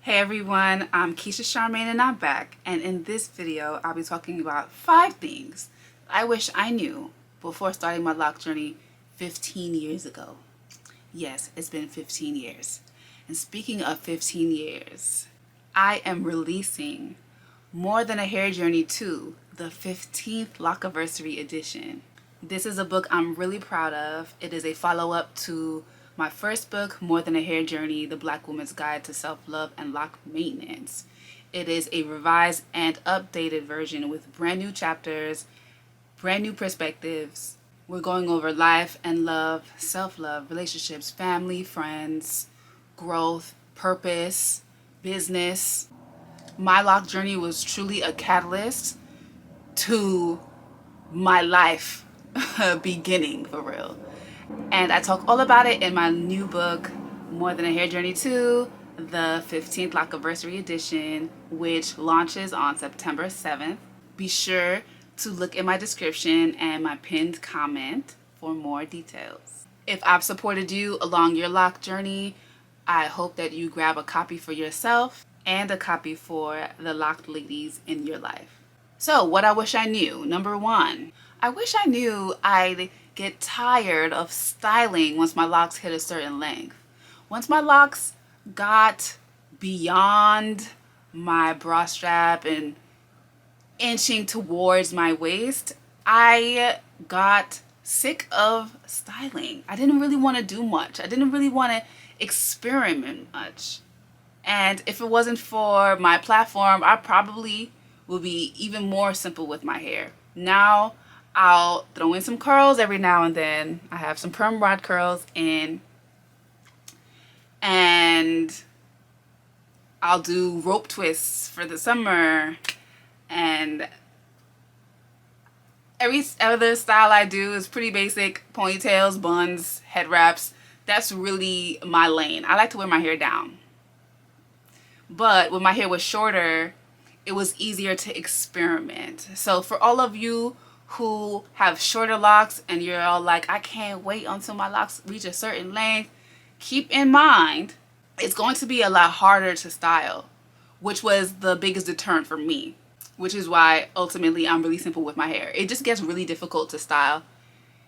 Hey everyone, I'm Keisha Charmaine and I'm back, and in this video I'll be talking about 5 things I wish I knew before starting my lock journey 15 years ago. Yes, it's been 15 years. And speaking of 15 years, I am releasing More Than a Hair Journey 2, the 15th Lockiversary edition. This is a book I'm really proud of. It is a follow-up to my first book, More Than a Hair Journey, The Black Woman's Guide to Self-Love and Lock Maintenance. It is a revised and updated version with brand new chapters, brand new perspectives. We're going over life and love, self-love, relationships, family, friends, growth, purpose, business. My lock journey was truly a catalyst to my life beginning, for real. And I talk all about it in my new book, More Than a Hair Journey 2, the 15th Lockiversary edition, which launches on September 7th. Be sure to look in my description and my pinned comment for more details. If I've supported you along your lock journey, I hope that you grab a copy for yourself and a copy for the locked ladies in your life. So, what I wish I knew. Number 1, I wish I knew I'd get tired of styling once my locks hit a certain length. Once my locks got beyond my bra strap and inching towards my waist, I got sick of styling. I didn't really want to do much. I didn't really want to experiment much. And if it wasn't for my platform, I probably would be even more simple with my hair. Now, I'll throw in some curls every now and then. I have some perm rod curls in. And I'll do rope twists for the summer. And every other style I do is pretty basic. Ponytails, buns, head wraps. That's really my lane. I like to wear my hair down. But when my hair was shorter, it was easier to experiment. So for all of you who have shorter locks and you're all like, I can't wait until my locks reach a certain length, keep in mind it's going to be a lot harder to style, which was the biggest deterrent for me, which is why ultimately I'm really simple with my hair. It just gets really difficult to style.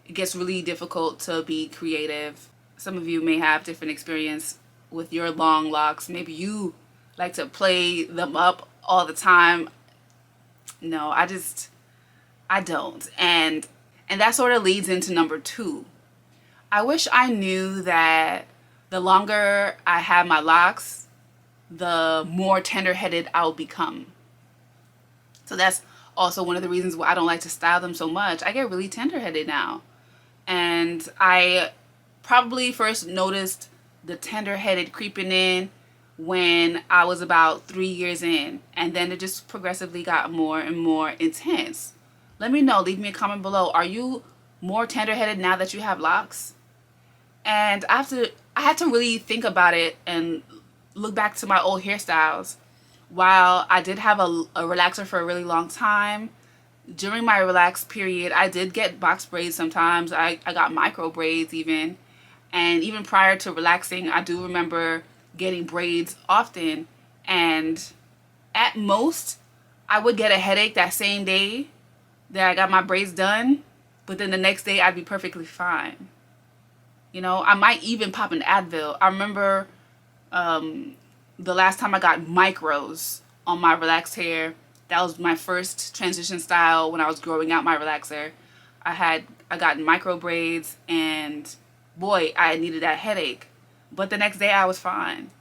It gets really difficult to be creative. Some of you may have different experience with your long locks. Maybe you like to play them up all the time. No, I don't. And that sort of leads into number 2. I wish I knew that the longer I have my locks, the more tender-headed I'll become. So that's also one of the reasons why I don't like to style them so much. I get really tender-headed now. And I probably first noticed the tender-headed creeping in when I was about 3 years in. And then it just progressively got more and more intense. Let me know. Leave me a comment below. Are you more tender-headed now that you have locks? And I had to really think about it and look back to my old hairstyles. While I did have a relaxer for a really long time, during my relaxed period, I did get box braids sometimes. I got micro braids even. And even prior to relaxing, I do remember getting braids often. And at most, I would get a headache that same day that I got my braids done, but then the next day I'd be perfectly fine. You know, I might even pop an Advil. I remember the last time I got micros on my relaxed hair. That was my first transition style when I was growing out my relaxer. I got micro braids, and boy, I needed that headache. But the next day I was fine.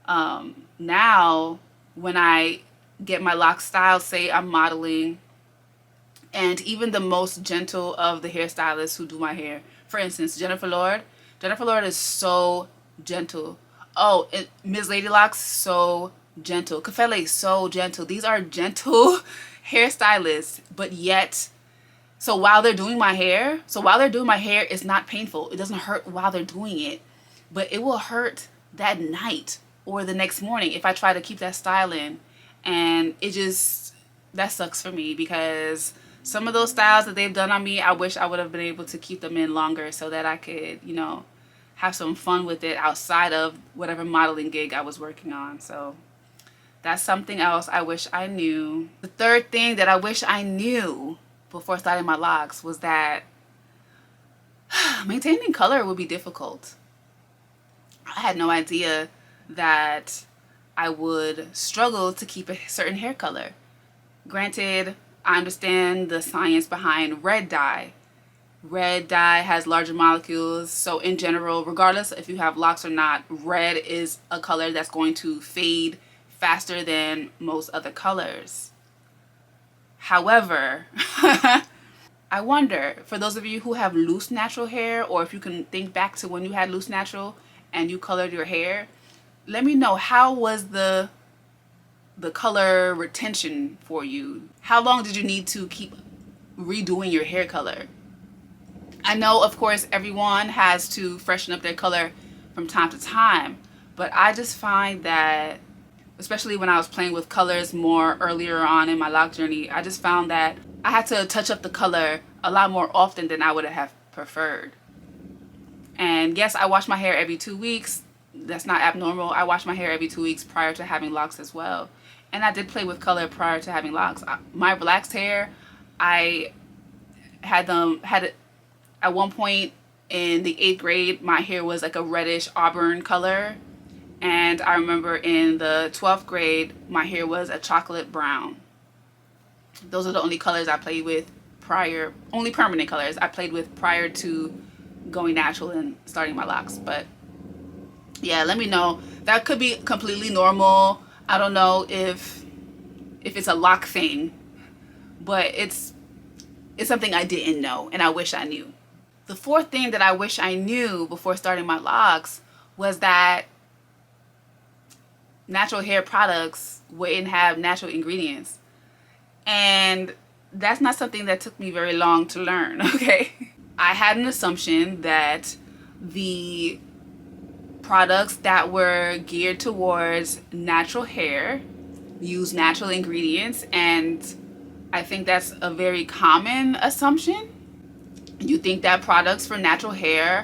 Now, when I get my lock styled, say I'm modeling, and even the most gentle of the hairstylists who do my hair, for instance, Jennifer Lord is so gentle. Oh, and Ms. Ladylocks, so gentle. Kefele, so gentle. These are gentle hairstylists, but yet, so while they're doing my hair, it's not painful. It doesn't hurt while they're doing it, but it will hurt that night or the next morning if I try to keep that style in. And that sucks for me, because some of those styles that they've done on me, I wish I would have been able to keep them in longer so that I could, you know, have some fun with it outside of whatever modeling gig I was working on. So that's something else I wish I knew. The third thing that I wish I knew before starting my locks was that maintaining color would be difficult. I had no idea that I would struggle to keep a certain hair color. Granted, I understand the science behind red dye. Red dye has larger molecules, so in general, regardless if you have locks or not, red is a color that's going to fade faster than most other colors. However, I wonder, for those of you who have loose natural hair, or if you can think back to when you had loose natural and you colored your hair, let me know, how was the color retention for you? How long did you need to keep redoing your hair color? I know, of course, everyone has to freshen up their color from time to time, but I just find that, especially when I was playing with colors more earlier on in my lock journey, I just found that I had to touch up the color a lot more often than I would have preferred. And yes, I wash my hair every 2 weeks. That's not abnormal. I wash my hair every 2 weeks prior to having locks as well. And I did play with color prior to having locks. My relaxed hair, I had it at one point in the 8th grade. My hair was like a reddish auburn color. And I remember in the 12th grade, my hair was a chocolate brown. Those are the only colors I played with prior, only permanent colors I played with prior to going natural and starting my locks. But yeah, let me know. That could be completely normal. I don't know if it's a lock thing, but it's something I didn't know and I wish I knew. The fourth thing that I wish I knew before starting my locks was that natural hair products wouldn't have natural ingredients. And that's not something that took me very long to learn, okay? I had an assumption that the products that were geared towards natural hair use natural ingredients, and I think that's a very common assumption. You think that products for natural hair,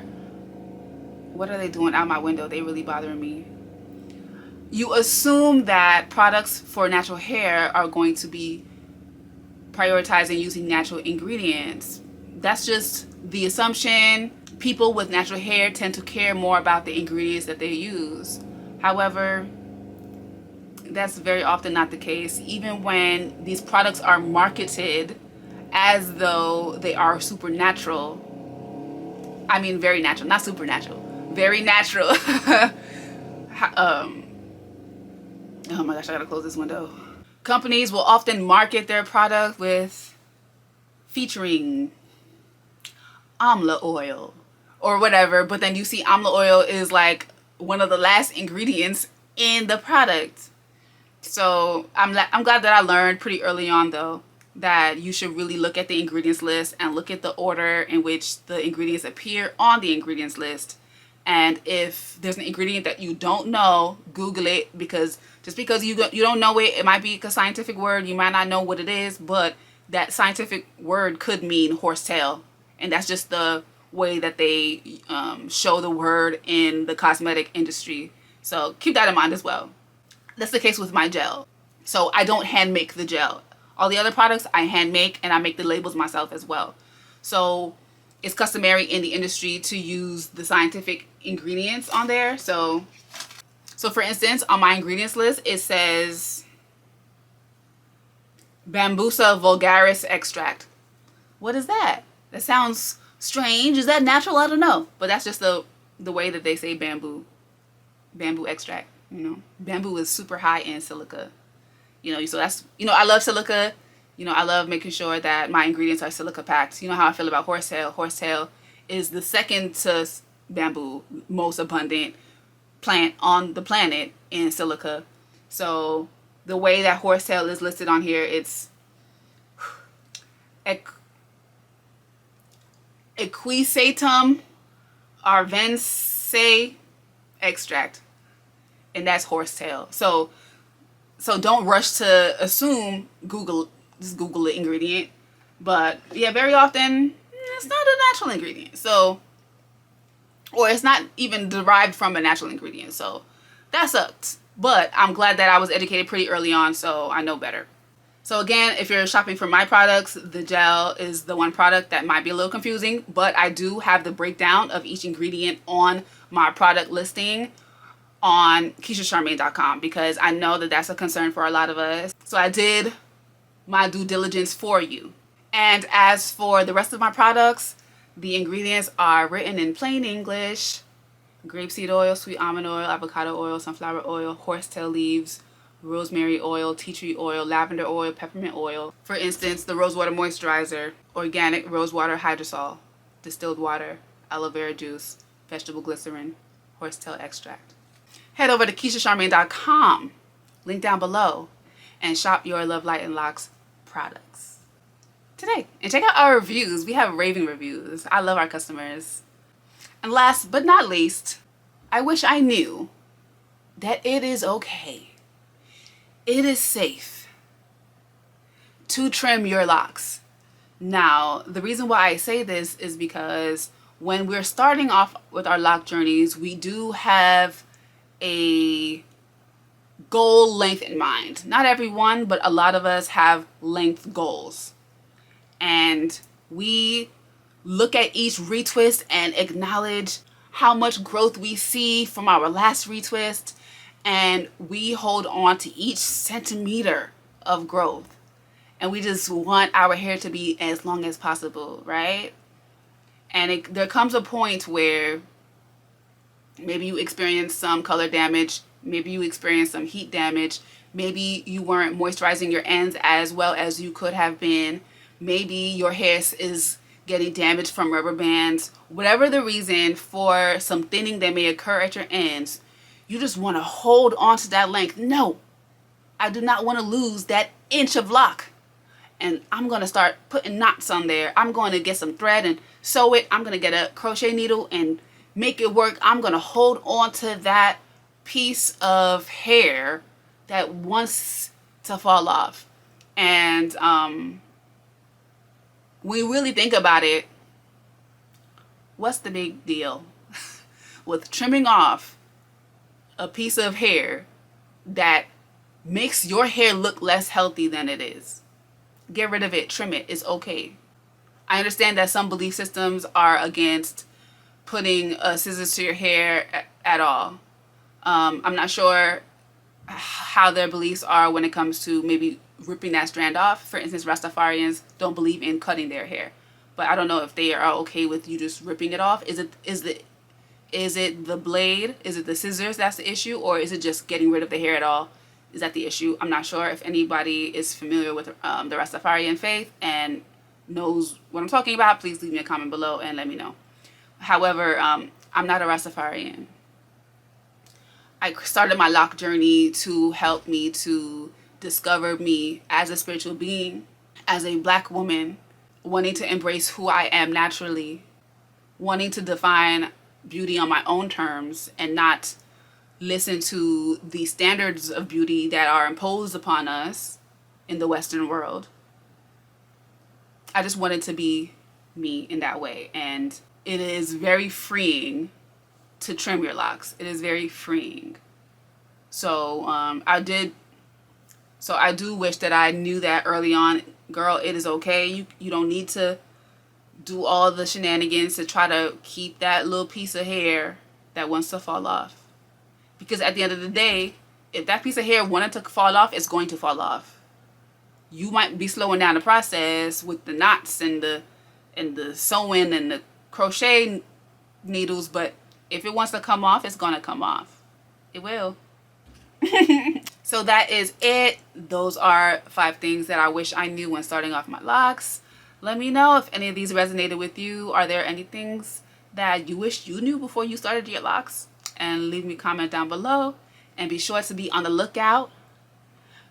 what are they doing out my window? They really bothering me. You assume that products for natural hair are going to be prioritizing using natural ingredients. That's just the assumption. People with natural hair tend to care more about the ingredients that they use. However, that's very often not the case. Even when these products are marketed as though they are supernatural, I mean very natural, not supernatural, very natural. Oh my gosh, I gotta close this window. Companies will often market their product with featuring amla oil or whatever, but then you see amla oil is like one of the last ingredients in the product. So I'm glad that I learned pretty early on though that you should really look at the ingredients list and look at the order in which the ingredients appear on the ingredients list. And if there's an ingredient that you don't know, Google it, because just because you don't know it, it might be a scientific word, you might not know what it is, but that scientific word could mean horsetail. And that's just the way that they show the word in the cosmetic industry. So keep that in mind as well. That's the case with my gel. So I don't hand make the gel. All the other products I hand make, and I make the labels myself as well. So it's customary in the industry to use the scientific ingredients on there. So for instance, on my ingredients list, it says Bambusa vulgaris extract. What is that? That sounds strange. Is that natural? I don't know. But that's just the way that they say bamboo extract. You know, bamboo is super high in silica. You know, so that's, you know, I love silica. You know, I love making sure that my ingredients are silica packed. You know how I feel about horsetail. Horsetail is the second to bamboo most abundant plant on the planet in silica. So the way that horsetail is listed on here, it's Equisetum arvense extract, and that's horsetail. So don't rush to assume just Google the ingredient. But yeah, very often it's not a natural ingredient. So or it's not even derived from a natural ingredient. So that sucked. But I'm glad that I was educated pretty early on, so I know better. So again, if you're shopping for my products, the gel is the one product that might be a little confusing, but I do have the breakdown of each ingredient on my product listing on KeishaCharmaine.com, because I know that that's a concern for a lot of us. So I did my due diligence for you. And as for the rest of my products, the ingredients are written in plain English: grapeseed oil, sweet almond oil, avocado oil, sunflower oil, horsetail leaves, rosemary oil, tea tree oil, lavender oil, peppermint oil. For instance, the rosewater moisturizer, organic rosewater hydrosol, distilled water, aloe vera juice, vegetable glycerin, horsetail extract. Head over to KeishaCharmaine.com, link down below, and shop your Love, Light, and Locks products today. And check out our reviews. We have raving reviews. I love our customers. And last but not least, I wish I knew that it is okay, it is safe to trim your locks. Now, the reason why I say this is because when we're starting off with our lock journeys, we do have a goal length in mind. Not everyone, but a lot of us have length goals. And we look at each retwist and acknowledge how much growth we see from our last retwist, and we hold on to each centimeter of growth, and we just want our hair to be as long as possible, right? And there comes a point where maybe you experience some color damage, maybe you experience some heat damage, maybe you weren't moisturizing your ends as well as you could have been, maybe your hair is getting damaged from rubber bands. Whatever the reason for some thinning that may occur at your ends, you just want to hold on to that length. No, I do not want to lose that inch of lock. And I'm going to start putting knots on there. I'm going to get some thread and sew it. I'm going to get a crochet needle and make it work. I'm going to hold on to that piece of hair that wants to fall off. And when you really think about it, what's the big deal with trimming off a piece of hair that makes your hair look less healthy than it is? Get rid of it, trim it, it's okay. I understand that some belief systems are against putting scissors to your hair at all. I'm not sure how their beliefs are when it comes to maybe ripping that strand off. For instance, Rastafarians don't believe in cutting their hair, but I don't know if they are okay with you just ripping it off. Is it the blade? Is it the scissors that's the issue, or is it just getting rid of the hair at all? Is that the issue? I'm not sure. If anybody is familiar with the Rastafarian faith and knows what I'm talking about, please leave me a comment below and let me know. However, I'm not a Rastafarian. I started my lock journey to help me to discover me as a spiritual being, as a Black woman, wanting to embrace who I am naturally, wanting to define beauty on my own terms and not listen to the standards of beauty that are imposed upon us in the Western world. I just wanted to be me in that way, and it is very freeing to trim your locks. It is very freeing. So I do wish that I knew that early on. Girl, it is okay. You don't need to do all the shenanigans to try to keep that little piece of hair that wants to fall off. Because at the end of the day, if that piece of hair wanted to fall off, it's going to fall off. You might be slowing down the process with the knots and the sewing and the crochet needles, but if it wants to come off, it's gonna come off. It will. So that is it. Those are 5 things that I wish I knew when starting off my locks. Let me know if any of these resonated with you. Are there any things that you wish you knew before you started your locks? And leave me a comment down below. And be sure to be on the lookout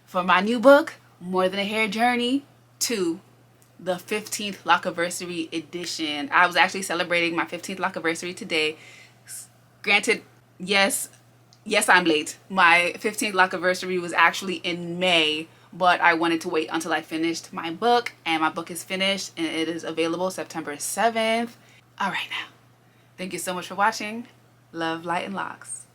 for my new book, More Than a Hair Journey 2, the 15th Lockiversary edition. I was actually celebrating my 15th Lockiversary today. Granted, yes, I'm late. My 15th Lockiversary was actually in May, but I wanted to wait until I finished my book, and my book is finished and it is available September 7th. All right, now Thank you so much for watching. Love, light, and locks.